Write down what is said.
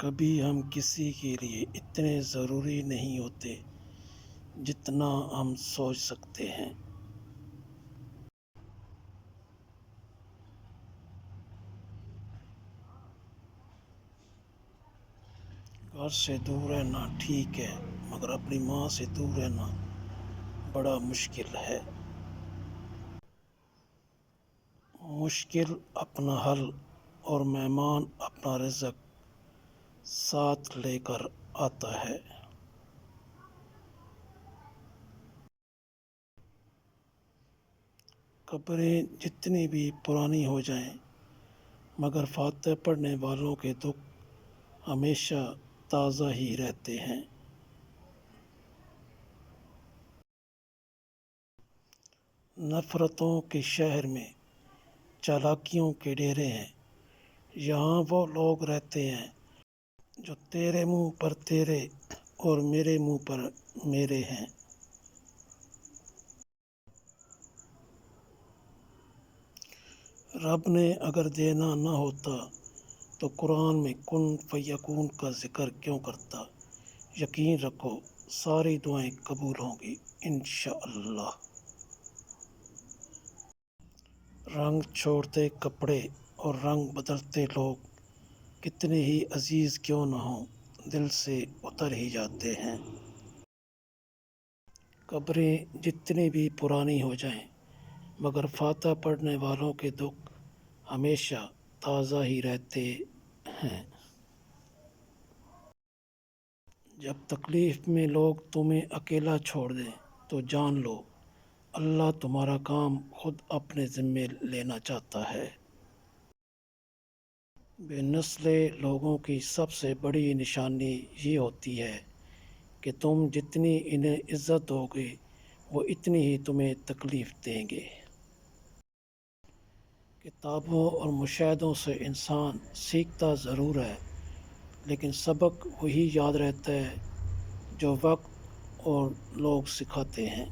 کبھی ہم کسی کے لیے اتنے ضروری نہیں ہوتے جتنا ہم سوچ سکتے ہیں۔ گھر سے دور رہنا ٹھیک ہے، مگر اپنی ماں سے دور رہنا بڑا مشکل ہے۔ مشکل اپنا حل اور مہمان اپنا رزق ساتھ لے کر آتا ہے۔ قبریں جتنی بھی پرانی ہو جائیں، مگر فاتحہ پڑھنے والوں کے دکھ ہمیشہ تازہ ہی رہتے ہیں۔ نفرتوں کے شہر میں چالاکیوں کے ڈیرے ہیں، یہاں وہ لوگ رہتے ہیں جو تیرے منہ پر تیرے اور میرے منہ پر میرے ہیں۔ رب نے اگر دینا نہ ہوتا تو قرآن میں کن فیکون کا ذکر کیوں کرتا؟ یقین رکھو ساری دعائیں قبول ہوں گی انشاءاللہ۔ رنگ چھوڑتے کپڑے اور رنگ بدلتے لوگ کتنے ہی عزیز کیوں نہ ہوں، دل سے اتر ہی جاتے ہیں۔ قبریں جتنی بھی پرانی ہو جائیں، مگر فاتحہ پڑھنے والوں کے دکھ ہمیشہ تازہ ہی رہتے ہیں۔ جب تکلیف میں لوگ تمہیں اکیلا چھوڑ دیں تو جان لو اللہ تمہارا کام خود اپنے ذمے لینا چاہتا ہے۔ بے نسلے لوگوں کی سب سے بڑی نشانی یہ ہوتی ہے کہ تم جتنی انہیں عزت دو گے وہ اتنی ہی تمہیں تکلیف دیں گے۔ کتابوں اور مشاہدوں سے انسان سیکھتا ضرور ہے، لیکن سبق وہی یاد رہتا ہے جو وقت اور لوگ سکھاتے ہیں۔